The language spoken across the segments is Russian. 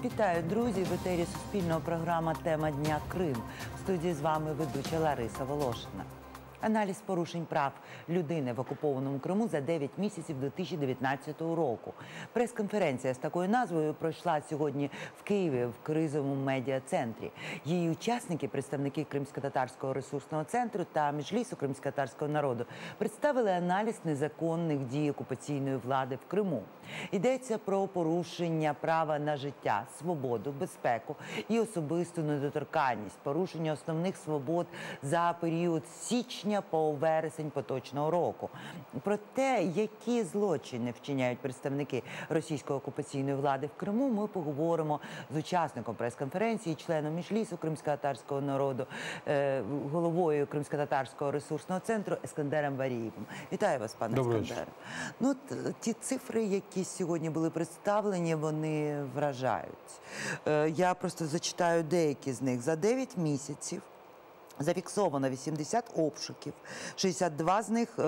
Вітаю, друзі! В етері Суспільного програма «Тема дня Крим». В студії з вами ведуча Лариса Волошина. Аналіз порушень прав людини в окупованому Криму за 9 місяців 2019 року. Прес-конференція з такою назвою пройшла сьогодні в Києві в кризовому медіа-центрі. Її учасники, представники Кримсько-татарського ресурсного центру та Меджлісу кримськотатарського народу, представили аналіз незаконних дій окупаційної влади в Криму. Йдеться про порушення права на життя, свободу, безпеку і особисту недоторканність, порушення основних свобод за період січня по вересень поточного року. Про те, які злочини вчиняють представники російської окупаційної влади в Криму, ми поговоримо з учасником прес-конференції, членом Меджлісу кримськотатарського народу, головою Кримсько-татарського ресурсного центру Ескандером Варієвим. Вітаю вас, пане Ескандере. Ну, ті цифри, які сьогодні були представлені, вони вражають. Я просто зачитаю деякі з них. За 9 місяців зафіксовано 80 обшуків, 62 з них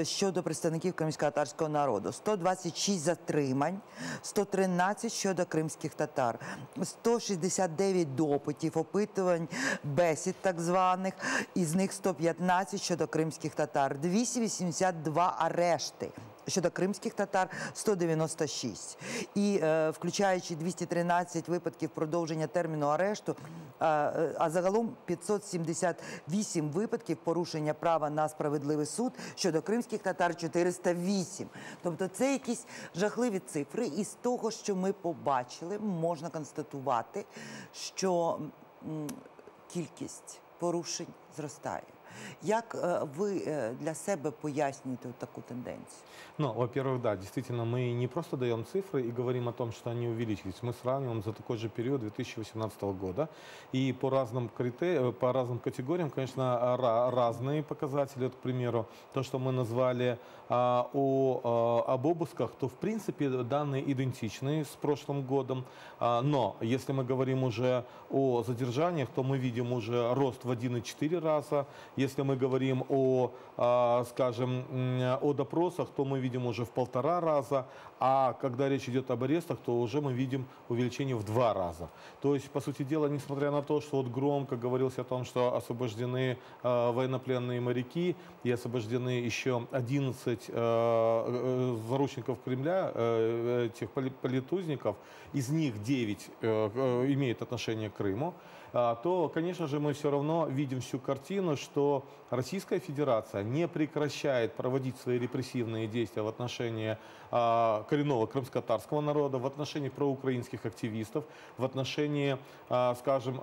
щодо представників кримськотатарського народу, 126 затримань, 113 щодо кримських татар, 169 допитів, опитувань, бесід так званих, із них 115 щодо кримських татар, 282 арешти. Щодо кримських татар – 196. І включаючи 213 випадків продовження терміну арешту, а загалом 578 випадків порушення права на справедливий суд, щодо кримських татар – 408. Тобто це якісь жахливі цифри. І з того, що ми побачили, можна констатувати, що кількість порушень зростає. Як вы для себя поясните вот такую тенденцию? Ну, во-первых, да, действительно, мы не просто даем цифры и говорим о том, что они увеличились. Мы сравниваем за такой же период 2018 года. И по разным категориям, конечно, разные показатели. Вот, к примеру, то, что мы назвали об обысках, то, в принципе, данные идентичны с прошлым годом. Но если мы говорим уже о задержаниях, то мы видим уже рост в 1,4 раза. Если мы говорим о, скажем, о допросах, то мы видим уже в 1,5 раза, а когда речь идет об арестах, то уже мы видим увеличение в 2 раза. То есть, по сути дела, несмотря на то, что вот громко говорилось о том, что освобождены военнопленные моряки и освобождены еще 11 заручников Кремля, тех политузников, из них 9 имеют отношение к Крыму, то, конечно же, мы все равно видим всю картину, что Российская Федерация не прекращает проводить свои репрессивные действия в отношении коренного крымско-татарского народа, в отношении проукраинских активистов, в отношении, скажем,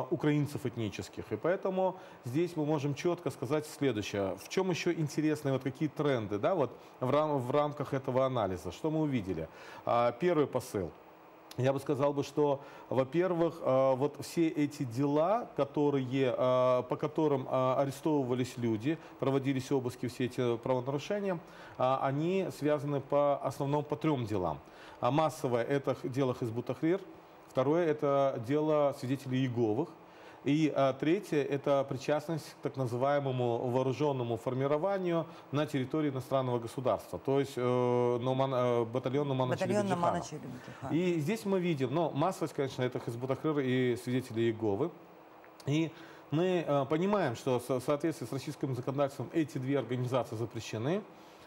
украинцев этнических. И поэтому здесь мы можем четко сказать следующее. В чем еще интересные вот какие тренды, да, вот в рамках этого анализа? Что мы увидели? Первый посыл. Я бы сказал, что, во-первых, вот все эти дела, по которым арестовывались люди, проводились обыски, все эти правонарушения, они связаны по 3 делам. Массовое – это дело Хизбут Тахрир, второе – это дело свидетелей Иеговых, и третье – это причастность к так называемому вооруженному формированию на территории иностранного государства, то есть батальон Нумана Челебиджихана. И здесь мы видим, массовость, конечно, это Хизбут Тахрир и свидетели Иеговы. И мы понимаем, что в соответствии с российским законодательством эти 2 организации запрещены.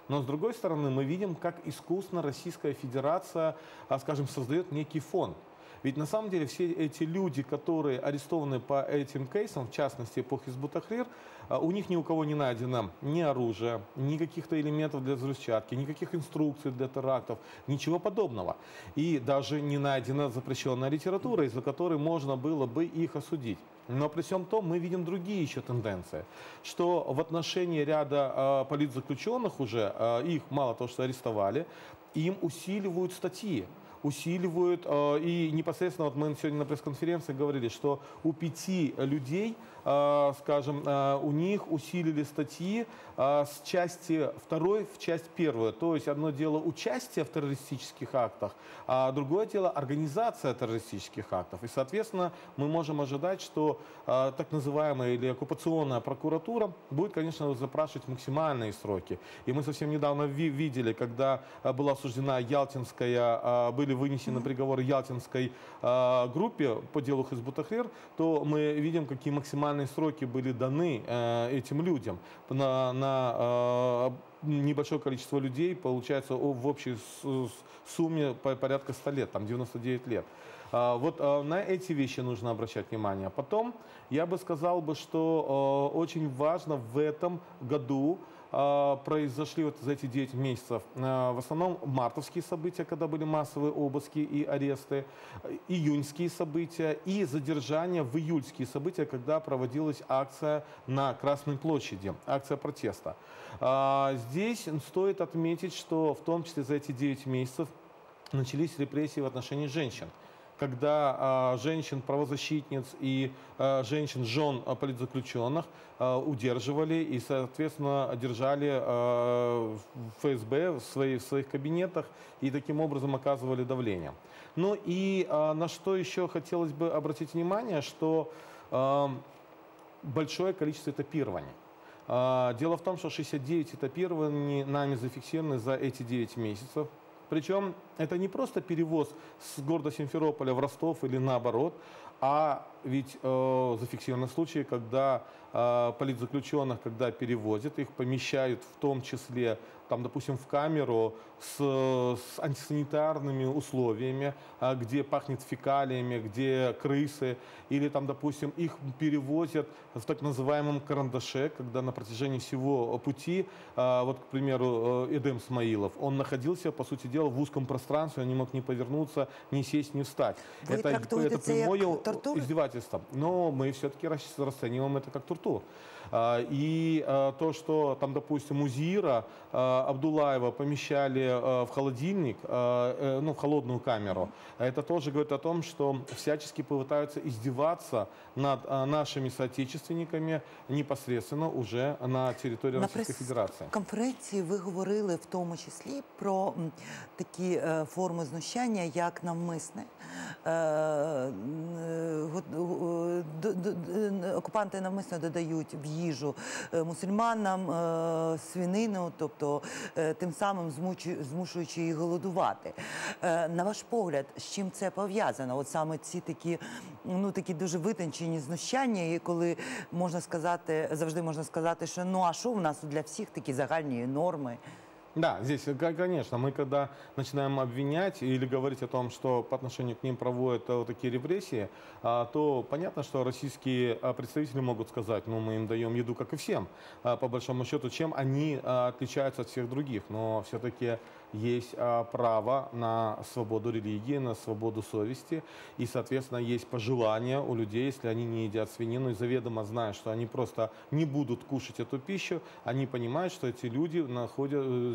Но, с другой стороны, мы видим, как искусно Российская Федерация, скажем, создает некий фон. Ведь на самом деле все эти люди, которые арестованы по этим кейсам, в частности по Хизбут Тахрир, у них ни у кого не найдено ни оружия, ни каких-то элементов для взрывчатки, никаких инструкций для терактов, ничего подобного. И даже не найдена запрещенная литература, из-за которой можно было бы их осудить. Но при всем том мы видим другие еще тенденции, что в отношении ряда политзаключенных уже, их мало того, что арестовали, им усиливают статьи. Усиливают, и непосредственно вот мы сегодня на пресс-конференции говорили, что у 5 людей скажем, у них усилили статьи с части 2 в часть 1. То есть одно дело участие в террористических актах, а другое дело организация террористических актов. И, соответственно, мы можем ожидать, что так называемая или оккупационная прокуратура будет, конечно, запрашивать максимальные сроки. И мы совсем недавно видели, когда была осуждена Ялтинская, были вынесены приговоры Ялтинской группе по делу Хизбут Тахрир, то мы видим, какие максимальные сроки были даны этим людям на небольшое количество людей, получается в общей сумме порядка 100 лет, там 99 лет. Вот на эти вещи нужно обращать внимание. Потом я бы сказал, что очень важно в этом году произошли вот за эти 9 месяцев в основном мартовские события, когда были массовые обыски и аресты, июньские события и задержания в июльские события, когда проводилась акция на Красной площади, акция протеста. Здесь стоит отметить, что в том числе за эти 9 месяцев начались репрессии в отношении женщин, когда женщин-правозащитниц и женщин-жен политзаключенных удерживали и, соответственно, держали в ФСБ в своих кабинетах и таким образом оказывали давление. Ну и на что еще хотелось бы обратить внимание, что большое количество этапирований. Дело в том, что 69 этапирований нами зафиксированы за эти 9 месяцев. Причем это не просто перевоз с города Симферополя в Ростов или наоборот, а ведь зафиксированы случаи, когда политзаключенных, когда перевозят, их помещают в том числе, там, допустим, в камеру с антисанитарными условиями, где пахнет фекалиями, где крысы, или там, допустим, их перевозят в так называемом карандаше, когда на протяжении всего пути, вот, к примеру, Эдем Смаилов, он находился, по сути дела, в узком пространстве, он не мог ни повернуться, ни сесть, ни встать. Это прямое издевательство. Но мы все-таки расцениваем это как тортуру. И то, что там, допустим, Музира Абдулаева помещали в холодильник, ну, в холодную камеру, это тоже говорит о том, что всячески пытаются издеваться над нашими соотечественниками непосредственно уже на території Російської Федерації. На конференції ви говорили в тому числі про такі форми знущання, як навмисне. Окупанти навмисно додають в їжу мусульманам свинину, тобто тим самим змушуючи їх голодувати. На ваш погляд, з чим це пов'язано? От саме ці такі, ну, такі дуже витончені знущання, і коли можна сказати, завжди можна сказати, що ну а що в нас для всіх такі загальні норми? Да, здесь, конечно, мы когда начинаем обвинять или говорить о том, что по отношению к ним проводят вот такие репрессии, то понятно, что российские представители могут сказать, ну, мы им даем еду, как и всем, по большому счету, чем они отличаются от всех других. Но все-таки есть право на свободу религии, на свободу совести, и, соответственно, есть пожелания у людей, если они не едят свинину и заведомо знают, что они просто не будут кушать эту пищу, они понимают, что эти люди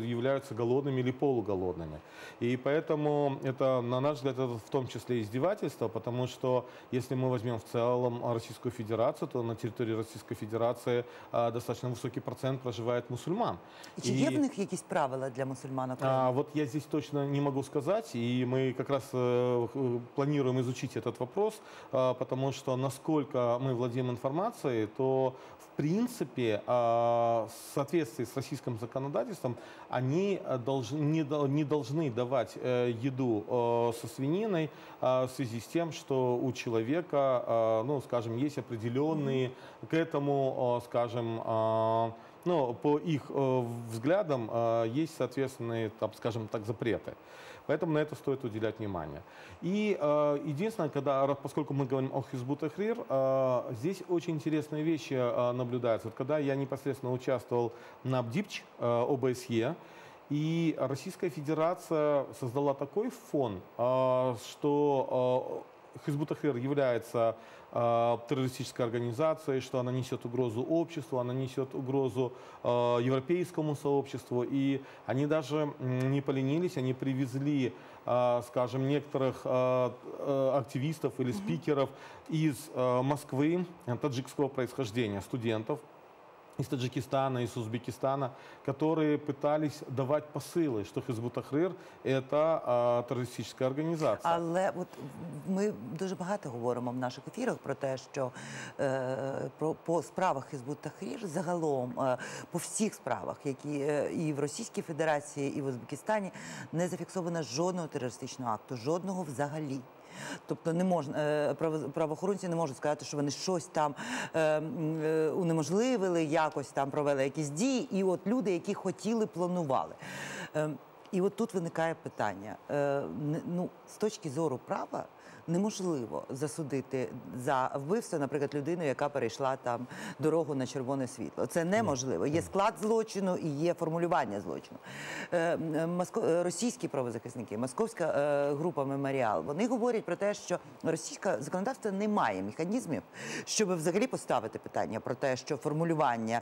являются голодными или полуголодными. И поэтому это, на наш взгляд, это в том числе издевательство, потому что если мы возьмем в целом Российскую Федерацию, то на территории Российской Федерации достаточно высокий процент проживает мусульман. Чи є в них якісь правила для мусульман? Вот я здесь точно не могу сказать, и мы как раз планируем изучить этот вопрос, потому что насколько мы владеем информацией, то в принципе в соответствии с российским законодательством они не должны давать еду со свининой в связи с тем, что у человека, ну, скажем, есть определенные к этому, скажем, но по их взглядам есть соответственные, там, скажем так, запреты. Поэтому на это стоит уделять внимание. И единственное, поскольку мы говорим о Хизбут Тахрир, здесь очень интересные вещи наблюдаются. Вот когда я непосредственно участвовал на БДИПЧ ОБСЕ, и Российская Федерация создала такой фон, что Хизбут Тахрир является террористической организацией, что она несет угрозу обществу, она несет угрозу европейскому сообществу. И они даже не поленились, они привезли, скажем, некоторых активистов или спикеров из Москвы, таджикского происхождения, студентов из Таджикистана, из Узбекистана, которые пытались давать посили, що Хизбут Тахрир – це терористична організація. Але от ми дуже багато говоримо в наших ефірах про те, що по справах Хизбут Тахрир загалом, по всіх справах, які і в Російській Федерації, і в Узбекистані, не зафіксовано жодного терористичного акту, жодного взагалі. Тобто не можна, правоохоронці не можуть сказати, що вони щось там унеможливили, якось там провели якісь дії, і от люди, які хотіли, планували. І от тут виникає питання. Ну, з точки зору права неможливо засудити за вбивство, наприклад, людину, яка перейшла там дорогу на червоне світло. Це неможливо. Є склад злочину і є формулювання злочину. Російські правозахисники, московська група «Меморіал», вони говорять про те, що російське законодавство не має механізмів, щоб взагалі поставити питання про те, що формулювання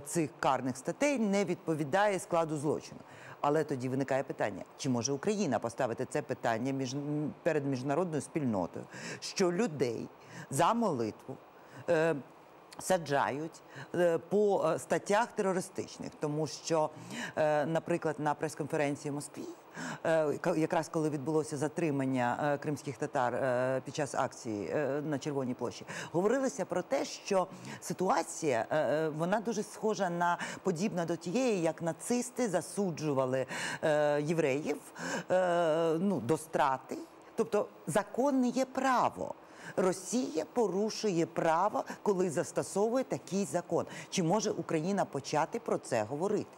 цих карних статей не відповідає складу злочину. Але тоді виникає питання, чи може Україна поставити це питання перед міжнародною спільнотою, що людей за молитву саджають по статтях терористичних, тому що, наприклад, на прес-конференції в Москві, якраз коли відбулося затримання кримських татар під час акції на Червоній площі, говорилося про те, що ситуація, вона дуже схожа на, подібна до тієї, як нацисти засуджували євреїв, ну, до страти. Тобто законне є право. Росія порушує право, коли застосовує такий закон. Чи може Україна почати про це говорити?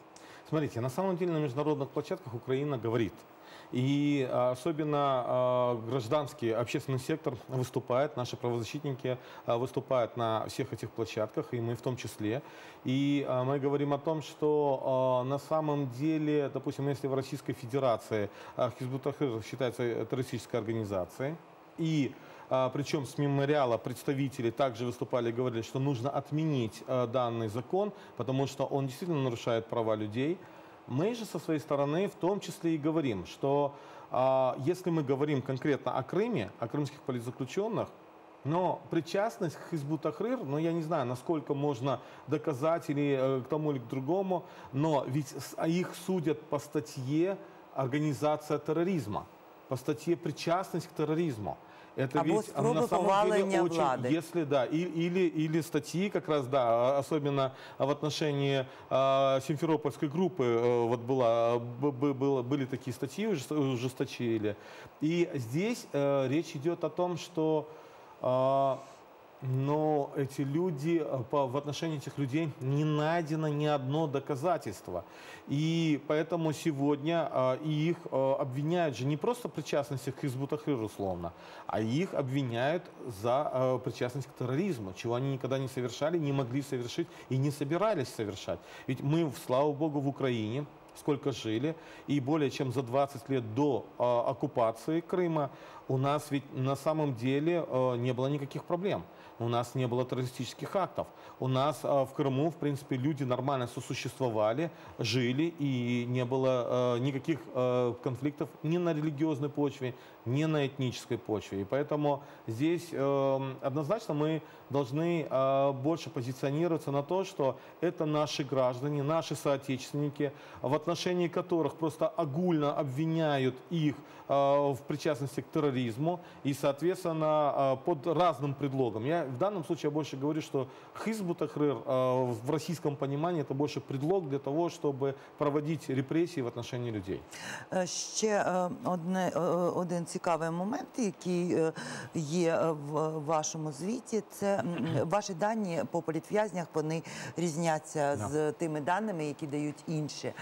Смотрите, на самом деле на международных площадках Украина говорит. И особенно гражданский, общественный сектор выступает, наши правозащитники выступают на всех этих площадках, и мы в том числе. И мы говорим о том, что на самом деле, допустим, если в Российской Федерации Хизбут Тахрир считается террористической организацией, и причем с мемориала представители также выступали и говорили, что нужно отменить данный закон, потому что он действительно нарушает права людей. Мы же со своей стороны в том числе и говорим, что если мы говорим конкретно о Крыме, о крымских политзаключенных, но причастность к Хизбут Тахрир, ну я не знаю, насколько можно доказать или к тому или к другому, но ведь их судят по статье «Организация терроризма», по статье «Причастность к терроризму». Это ведь на самом деле очень, влади. Если да, или статьи как раз, да, особенно в отношении Симферопольской группы, вот были такие статьи, ужесточили. И здесь речь идет о том, что но эти люди, в отношении этих людей не найдено ни одно доказательство. И поэтому сегодня их обвиняют же не просто в причастности к Хизбут Тахрир условно, а их обвиняют за причастность к терроризму, чего они никогда не совершали, не могли совершить и не собирались совершать. Ведь мы, слава богу, в Украине сколько жили, и более чем за 20 лет до оккупации Крыма у нас ведь на самом деле не было никаких проблем. У нас не было террористических актов. У нас в Крыму, в принципе, люди нормально сосуществовали, жили, и не было никаких конфликтов ни на религиозной почве, ни на этнической почве. И поэтому здесь однозначно мы должны больше позиционироваться на то, что это наши граждане, наши соотечественники, в отношении которых просто огульно обвиняют их в причастности к терроризму и, соответственно, под разным предлогом. Я в данном случае больше говорю, что Хизбут Тахрир в российском понимании это больше предлог для того, чтобы проводить репрессии в отношении людей. Ще один цікавий момент, який є в вашому звіті, це ваші дані по політв'язнях, вони різняться з тими даними, які дають інші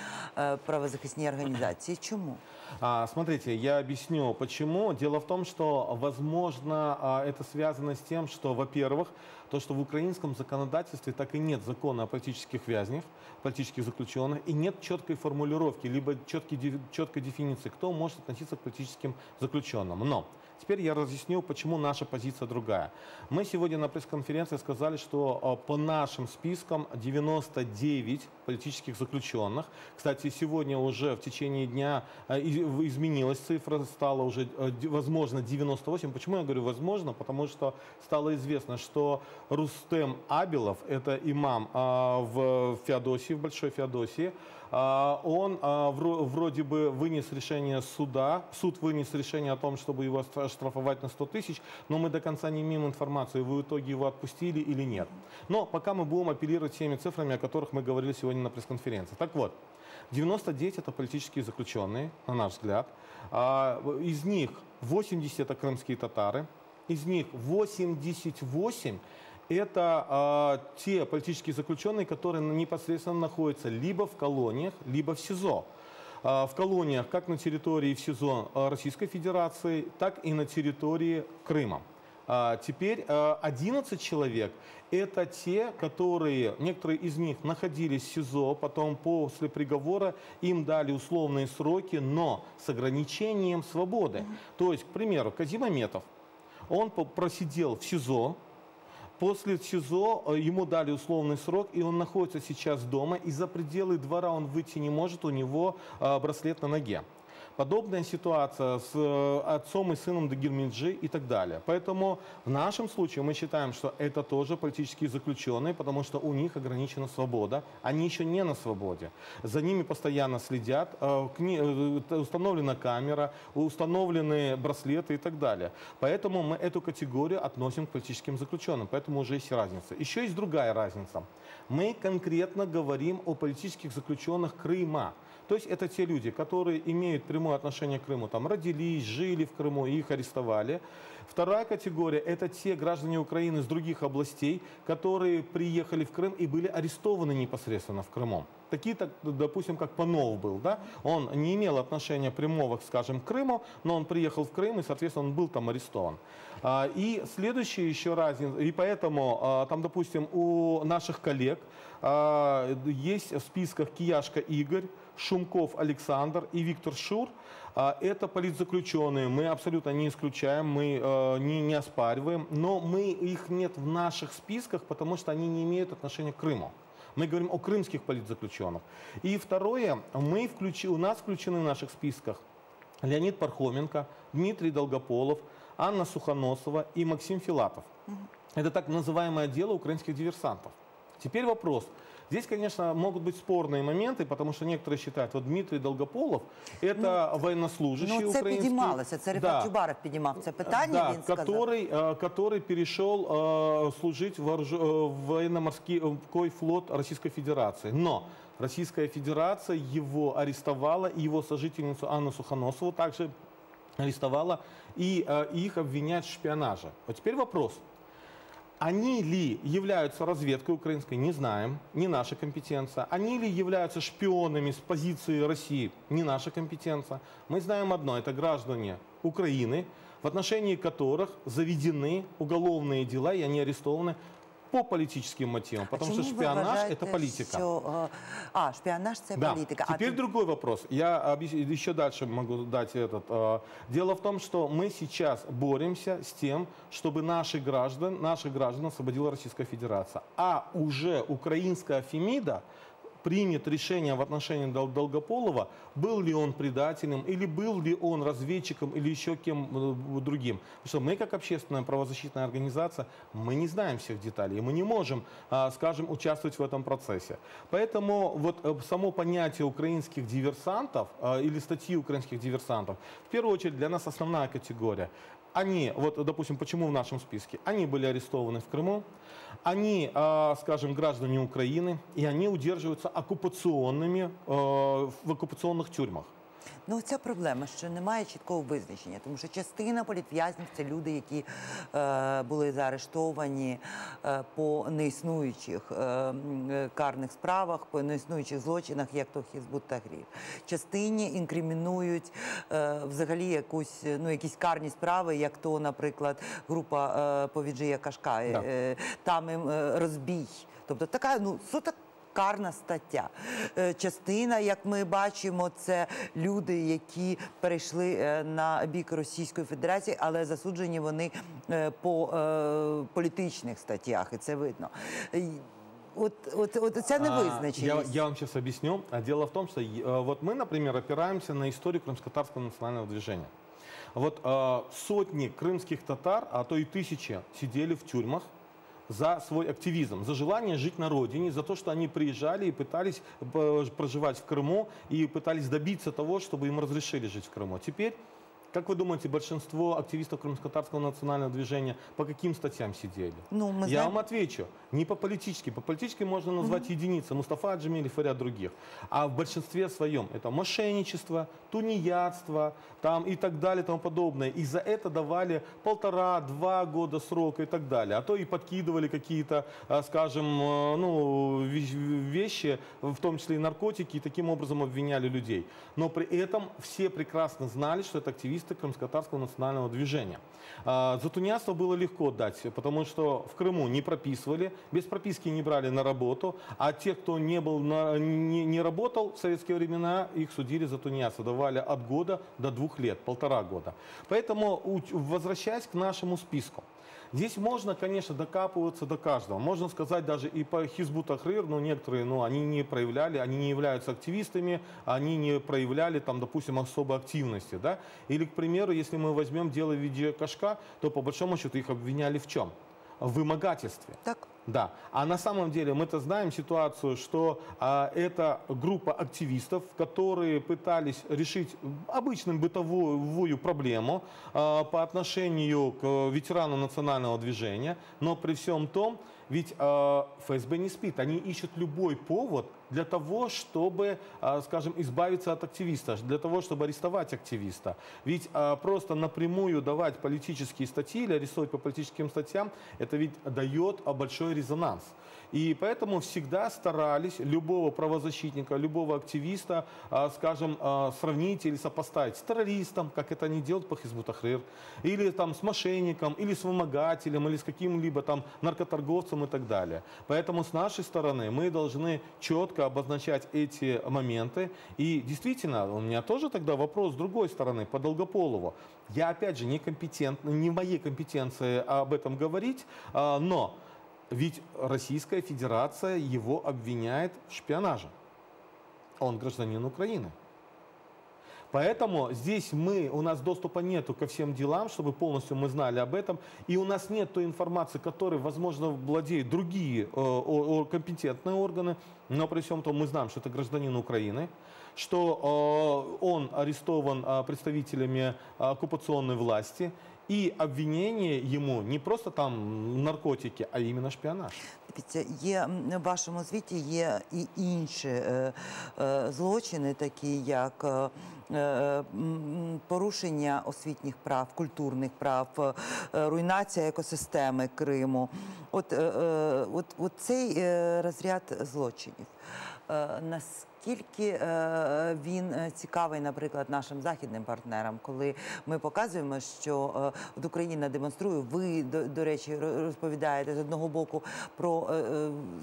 правозахисні організації. Чому? Смотрите, я объясню, почему. Дело в том, что, возможно, это связано с тем, что, во-первых, то, что в украинском законодательстве так и нет закона о политических вязнях, политических заключенных, и нет четкой формулировки, либо четкой дефиниции, кто может относиться к политическим заключенным. Но теперь я разъясню, почему наша позиция другая. Мы сегодня на пресс-конференции сказали, что по нашим спискам 99 политических заключенных. Кстати, сегодня уже в течение дня изменилась цифра, стало уже, возможно, 98. Почему я говорю возможно? Потому что стало известно, что Рустем Абилов, это имам в Феодосии, в Большой Феодосии, он вроде бы вынес решение суда, суд вынес решение о том, чтобы его оштрафовать на 100 тысяч, но мы до конца не имеем информации, в итоге его отпустили или нет. Но пока мы будем апеллировать теми цифрами, о которых мы говорили сегодня на пресс-конференции. Так вот, 99 это политические заключенные, на наш взгляд. Из них 80 это крымские татары, из них 88 это те политические заключенные, которые непосредственно находятся либо в колониях, либо в СИЗО. В колониях как на территории в СИЗО Российской Федерации, так и на территории Крыма. Теперь 11 человек – это те, которые, некоторые из них находились в СИЗО, потом после приговора им дали условные сроки, но с ограничением свободы. То есть, к примеру, Казимаметов, он просидел в СИЗО, после СИЗО ему дали условный срок, и он находится сейчас дома, и за пределы двора он выйти не может, у него браслет на ноге. Подобная ситуация с отцом и сыном Дагирминджи и так далее. Поэтому в нашем случае мы считаем, что это тоже политические заключенные, потому что у них ограничена свобода. Они еще не на свободе. За ними постоянно следят, установлена камера, установлены браслеты и так далее. Поэтому мы эту категорию относим к политическим заключенным. Поэтому уже есть разница. Еще есть другая разница. Мы конкретно говорим о политических заключенных Крыма. То есть это те люди, которые имеют прямое отношение к Крыму, там родились, жили в Крыму, их арестовали. Вторая категория – это те граждане Украины из других областей, которые приехали в Крым и были арестованы непосредственно в Крыму. Такие, допустим, как Панов был, да? Он не имел отношения прямого, скажем, к Крыму, но он приехал в Крым и, соответственно, он был там арестован. И следующая еще разница, и поэтому там, допустим, у наших коллег есть в списках Кияшко Игорь, Шумков Александр и Виктор Шур. Это политзаключенные, мы абсолютно не исключаем, мы не оспариваем, но их нет в наших списках, потому что они не имеют отношения к Крыму. Мы говорим о крымских политзаключенных. И второе, у нас включены в наших списках Леонид Пархоменко, Дмитрий Долгополов, Анна Сухоносова и Максим Филатов. Это так называемое дело украинских диверсантов. Теперь вопрос. Здесь, конечно, могут быть спорные моменты, потому что некоторые считают, вот Дмитрий Долгополов – это военнослужащий це український. підіймалося, це Рифат Чубаров підіймав це питання, він сказав. Который перешел служить в военно-морской флот Российской Федерации. Но Российская Федерация его арестовала, и его сожительницу Анну Сухоносову также арестовала, и их обвиняют в шпионаже. Вот теперь вопрос. Они ли являются разведкой украинской, не знаем, не наша компетенция. Они ли являются шпионами с позиции России, не наша компетенция. Мы знаем одно, это граждане Украины, в отношении которых заведены уголовные дела, и они арестованы по политическим мотивам, потому что шпионаж – это политика. Шпионаж – это да. политика. Теперь другой вопрос. Я еще дальше могу дать этот. Дело в том, что мы сейчас боремся с тем, чтобы наших граждан освободила Российская Федерация. А уже украинская Фемида примет решение в отношении Долгополова, был ли он предателем, или был ли он разведчиком, или еще кем другим. Потому что мы, как общественная правозащитная организация, мы не знаем всех деталей, мы не можем, скажем, участвовать в этом процессе. Поэтому вот само понятие украинских диверсантов или статьи украинских диверсантов, в первую очередь для нас основная категория. Они, вот, допустим, почему в нашем списке? Они были арестованы в Крыму, они, скажем, граждане Украины, и они удерживаются оккупационными в оккупационных тюрьмах. Ну, ця проблема, що немає чіткого визначення, тому що частина політв'язнів – це люди, які були заарештовані по неіснуючих карних справах, по неіснуючих злочинах, як то Хізбут Тахрір. Частині інкримінують взагалі якісь карні справи, як то, наприклад, група Повіджія Кашкай, там розбій. Тобто така, суто карна стаття. Частина, як ми бачимо, це люди, які перейшли на бік Російської Федерації, але засуджені вони по політичних статтях, і це видно. Вот ця невизначеність. Я вам сейчас объясню. Дело в том, что вот мы, например, опираемся на историю крымско-татарского национального движения. Вот сотни крымских татар, а то и тысячи, сидели в тюрьмах за свой активизм, за желание жить на родине, за то, что они приезжали и пытались проживать в Крыму и пытались добиться того, чтобы им разрешили жить в Крыму. Теперь, как вы думаете, большинство активистов крымско-татарского национального движения по каким статьям сидели? Я вам отвечу. Не по политическим. По политическим можно назвать единицы. Мустафа Аджемилев и ряд других. А в большинстве своем это мошенничество, тунеядство там, и так далее, и тому подобное. И за это давали 1,5-2 года срока и так далее. А то и подкидывали какие-то, скажем, вещи, в том числе и наркотики, и таким образом обвиняли людей. Но при этом все прекрасно знали, что это активисты крымско-татарского национального движения. За тунеядство было легко дать, потому что в Крыму не прописывали, без прописки не брали на работу, а те, кто не работал в советские времена, их судили за тунеядство, давали от года до 2 лет, 1,5 года. Поэтому, возвращаясь к нашему списку, здесь можно, конечно, докапываться до каждого. Можно сказать даже и по Хизбут Тахрир, но некоторые, они не проявляли, они не являются активистами, они не проявляли, там, допустим, особой активности, да. Или, к примеру, если мы возьмем дело Виджия Кашка, то по большому счету их обвиняли в чем? В вымогательстве. Так. Да. А на самом деле мы-то знаем ситуацию, что это группа активистов, которые пытались решить обычную бытовую проблему по отношению к ветеранам национального движения, но при всем том, ведь ФСБ не спит, они ищут любой повод для того, чтобы, скажем, избавиться от активиста, для того, чтобы арестовать активиста. Ведь просто напрямую давать политические статьи или арестовать по политическим статьям, это ведь дает большой резонанс. И поэтому всегда старались любого правозащитника, любого активиста, скажем, сравнить или сопоставить с террористом, как это они делают по Хизбут Тахрир, или там с мошенником, или с вымогателем, или с каким-либо там наркоторговцем и так далее. Поэтому с нашей стороны мы должны четко обозначать эти моменты. И действительно, у меня тоже тогда вопрос с другой стороны, по Долгополову. Я, опять же, не в моей компетенции об этом говорить, но ведь Российская Федерация его обвиняет в шпионаже. Он гражданин Украины. Поэтому здесь у нас доступа нету ко всем делам, чтобы полностью мы знали об этом. И у нас нет той информации, которой, возможно, владеют другие компетентные органы. Но при всем том мы знаем, что это гражданин Украины, что он арестован представителями оккупационной власти. І обвинення йому не просто там наркотики, а іменно шпіонаж. Дивіться, в вашому звіті є і інші злочини, такі як порушення освітніх прав, культурних прав, руйнація екосистеми Криму. От цей розряд злочинів. Наскільки він цікавий, наприклад, нашим західним партнерам, коли ми показуємо, що Україна демонструє, ви, до речі, розповідаєте з одного боку про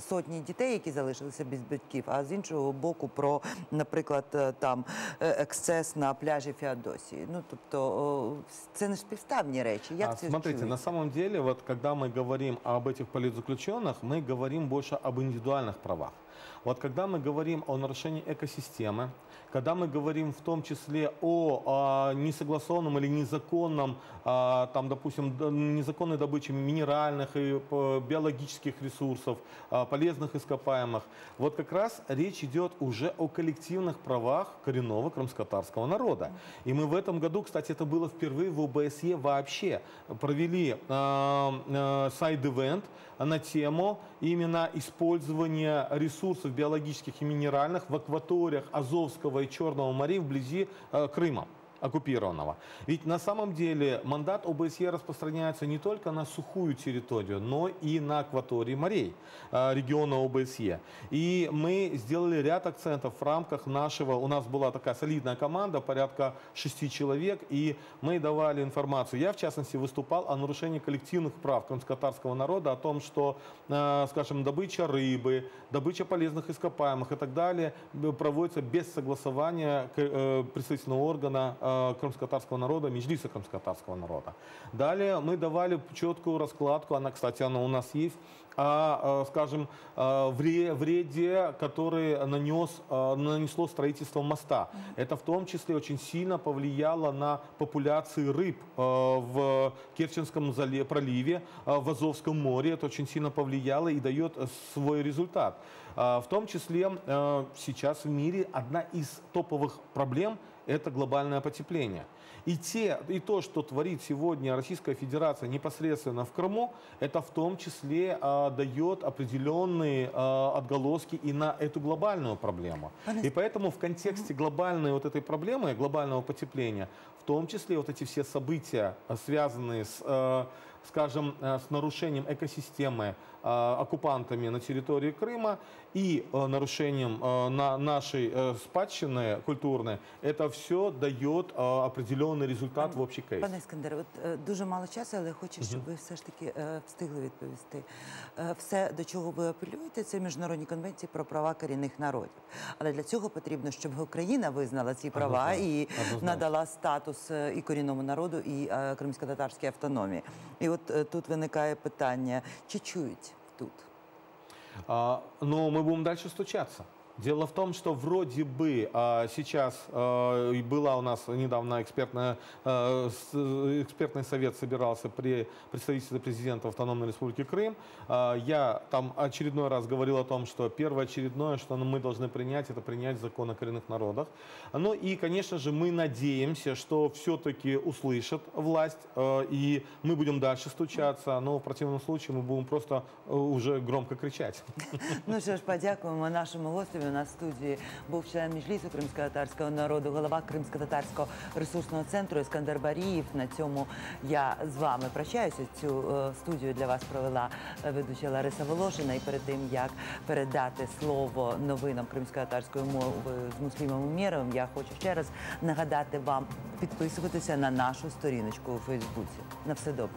сотні дітей, які залишилися без батьків, а з іншого боку про, наприклад, там ексцес на пляжі Феодосії. Тобто це не співставні речі. Як це Смотрите, на самом деле, вот когда мы говорим об этих политзаключенных, мы говорим больше об индивидуальных правах. Вот когда мы говорим о нарушении экосистемы, когда мы говорим в том числе о несогласованном или незаконном, там, допустим, незаконной добыче минеральных и биологических ресурсов, полезных ископаемых, вот как раз речь идет уже о коллективных правах коренного крымско-татарского народа. И мы в этом году, кстати, это было впервые в ОБСЕ вообще, провели сайд-ивент на тему именно использования ресурсов биологических и минеральных в акваториях Азовского и Черного морей вблизи Крыма оккупированного. Ведь на самом деле мандат ОБСЕ распространяется не только на сухую территорию, но и на акватории морей региона ОБСЕ. И мы сделали ряд акцентов в рамках нашего, у нас была такая солидная команда, порядка 6 человек, и мы давали информацию. Я, в частности, выступал о нарушении коллективных прав крымско-татарского народа, о том, что, скажем, добыча рыбы, добыча полезных ископаемых и так далее проводится без согласования представительного органа крымско-татарского народа, Меджлиса крымско-татарского народа. Далее мы давали четкую раскладку, она, кстати, она у нас есть, скажем, вреде, который нанесло строительство моста. Это в том числе очень сильно повлияло на популяции рыб в Керченском проливе, в Азовском море. Это очень сильно повлияло и дает свой результат. В том числе сейчас в мире одна из топовых проблем – это глобальное потепление. И то, что творит сегодня Российская Федерация непосредственно в Крыму, это в том числе дает определенные отголоски и на эту глобальную проблему. И поэтому в контексте глобальной вот этой проблемы, глобального потепления, в том числе вот эти все события, связанные с, скажем, с нарушением экосистемы оккупантами на территории Крыма и нарушением нашей спадщины культурной, это все дает определенний результат в общий кейс. Пане Іскандере, от дуже мало часу, але хочу, щоб ви все ж таки встигли відповісти. Все, до чого ви апелюєте, це міжнародні конвенції про права корінних народів. Але для цього потрібно, щоб Україна визнала ці права і надала статус і корінному народу, і кримсько-татарській автономії. І от тут виникає питання, чи чують тут? Но мы будем дальше стучаться. Дело в том, что вроде бы сейчас была у нас недавно экспертный совет собирался при представительстве президента Автономной Республики Крым. Я там очередной раз говорил о том, что первоочередное, что мы должны принять, это принять закон о коренных народах. Ну и, конечно же, мы надеемся, что все-таки услышат власть, и мы будем дальше стучаться, но в противном случае мы будем просто уже громко кричать. Ну що ж, подякуємо нашому гостю. У нас в студії був член Меджлісу кримсько-татарського народу, голова Кримсько-татарського ресурсного центру Іскандер Барієв. На цьому я з вами прощаюся. Цю студію для вас провела ведуча Лариса Волошина. І перед тим, як передати слово новинам кримсько-татарської мови з Муслімом Умєровим, я хочу ще раз нагадати вам підписуватися на нашу сторіночку у Фейсбуці. На все добре.